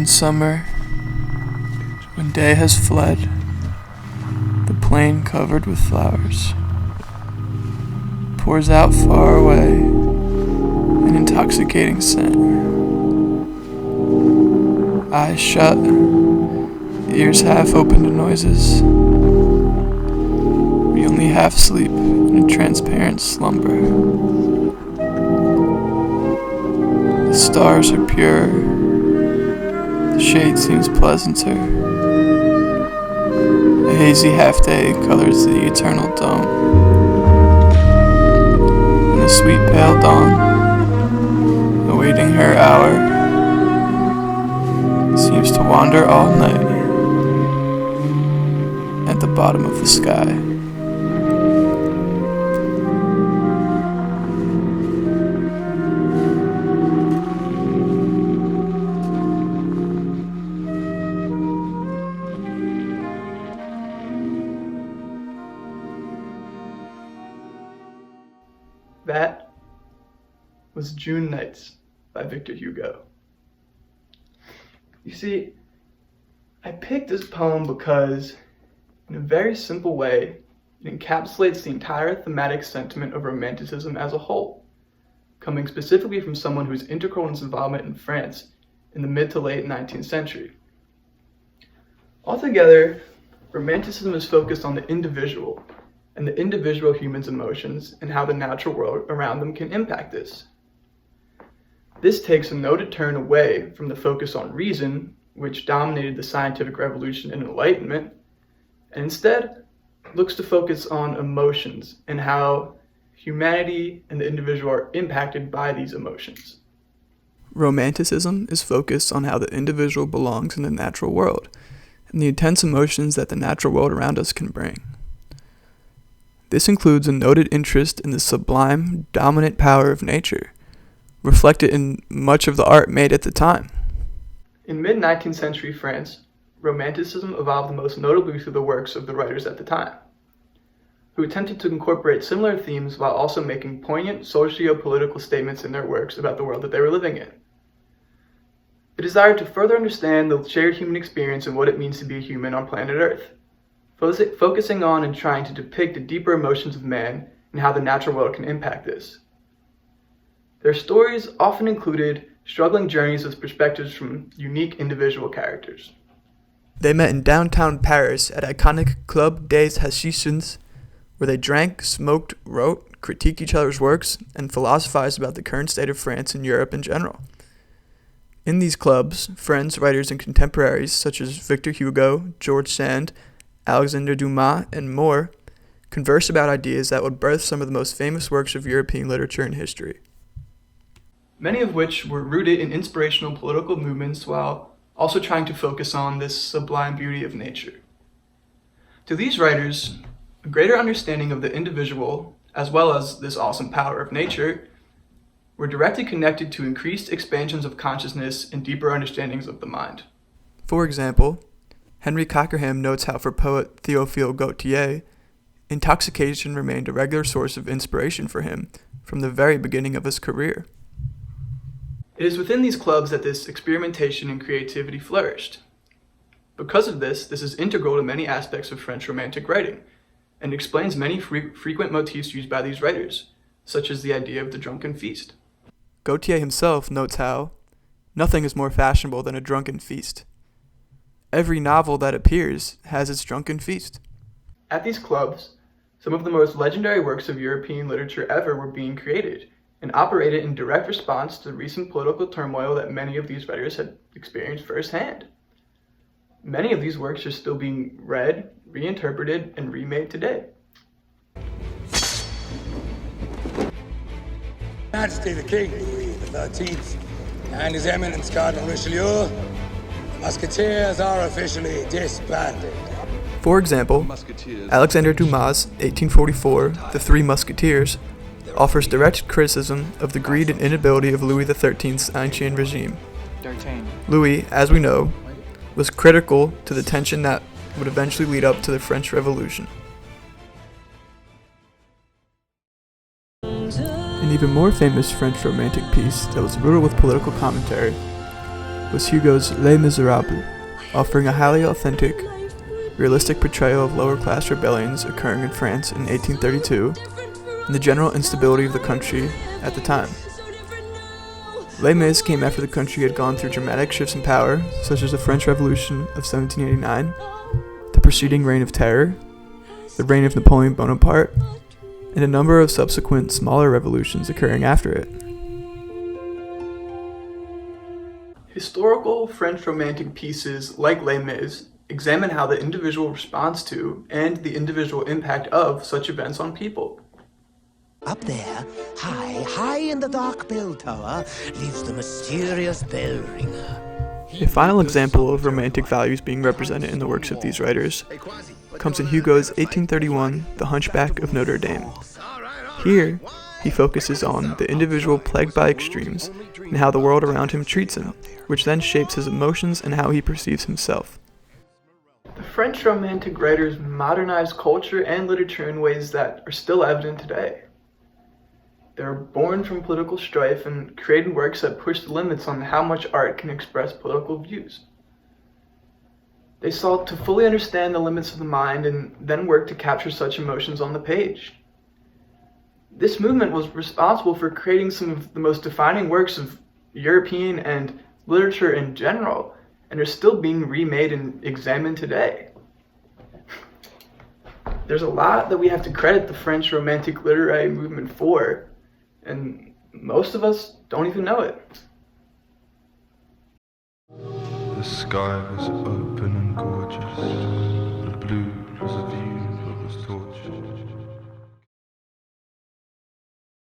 One summer, when day has fled, the plain covered with flowers pours out far away an intoxicating scent. Eyes shut, ears half open to noises. We only half sleep in a transparent slumber. The stars are pure, the shade seems pleasanter. A hazy half-day colors the eternal dome. And the sweet pale dawn, awaiting her hour, seems to wander all night at the bottom of the sky. That was June Nights by Victor Hugo. You see, I picked this poem because, in a very simple way, it encapsulates the entire thematic sentiment of Romanticism as a whole, coming specifically from someone who's integral in his involvement in France in the mid to late 19th century. Altogether, Romanticism is focused on the individual and the individual human's emotions and how the natural world around them can impact this. This takes a noted turn away from the focus on reason, which dominated the scientific revolution and Enlightenment, and instead looks to focus on emotions and how humanity and the individual are impacted by these emotions. Romanticism is focused on how the individual belongs in the natural world and the intense emotions that the natural world around us can bring. This includes a noted interest in the sublime, dominant power of nature, reflected in much of the art made at the time. In mid-19th century France, Romanticism evolved most notably through the works of the writers at the time, who attempted to incorporate similar themes while also making poignant socio-political statements in their works about the world that they were living in. They desired to further understand the shared human experience and what it means to be a human on planet Earth, focusing on and trying to depict the deeper emotions of man and how the natural world can impact this. Their stories often included struggling journeys with perspectives from unique individual characters. They met in downtown Paris at iconic Club des Hachissins, where they drank, smoked, wrote, critiqued each other's works, and philosophized about the current state of France and Europe in general. In these clubs, friends, writers, and contemporaries such as Victor Hugo, George Sand, Alexander Dumas, and more conversed about ideas that would birth some of the most famous works of European literature and history. Many of which were rooted in inspirational political movements while also trying to focus on this sublime beauty of nature. To these writers, a greater understanding of the individual, as well as this awesome power of nature, were directly connected to increased expansions of consciousness and deeper understandings of the mind. For example, Henry Cockerham notes how for poet Théophile Gautier, intoxication remained a regular source of inspiration for him from the very beginning of his career. It is within these clubs that this experimentation and creativity flourished. Because of this is integral to many aspects of French Romantic writing, and explains many frequent motifs used by these writers, such as the idea of the drunken feast. Gautier himself notes how nothing is more fashionable than a drunken feast. Every novel that appears has its drunken feast. At these clubs, some of the most legendary works of European literature ever were being created and operated in direct response to the recent political turmoil that many of these writers had experienced firsthand. Many of these works are still being read, reinterpreted, and remade today. Majesty the King, Louis XIII, and His Eminence Cardinal Richelieu, Musketeers are officially disbanded. For example, Alexander Dumas' 1844, The Three Musketeers, offers direct criticism of the greed and inability of Louis XIII's Ancien regime. Louis, as we know, was critical to the tension that would eventually lead up to the French Revolution. An even more famous French Romantic piece that was riddled with political commentary was Hugo's Les Miserables, offering a highly authentic, realistic portrayal of lower-class rebellions occurring in France in 1832 and the general instability of the country at the time. Les Mis came after the country had gone through dramatic shifts in power, such as the French Revolution of 1789, the preceding Reign of Terror, the reign of Napoleon Bonaparte, and a number of subsequent smaller revolutions occurring after it. Historical French Romantic pieces like Les Mis examine how the individual responds to and the individual impact of such events on people. Up there, high in the dark bell tower, lives the mysterious bell ringer. A final example of romantic values being represented in the works of these writers comes in Hugo's 1831 The Hunchback of Notre Dame. Here, he focuses on the individual plagued by extremes and how the world around him treats him, which then shapes his emotions and how he perceives himself. The French Romantic writers modernized culture and literature in ways that are still evident today. They were born from political strife and created works that push the limits on how much art can express political views. They sought to fully understand the limits of the mind and then worked to capture such emotions on the page. This movement was responsible for creating some of the most defining works of European and literature in general, and are still being remade and examined today. There's a lot that we have to credit the French Romantic literary movement for, and most of us don't even know it. The sky was open and gorgeous.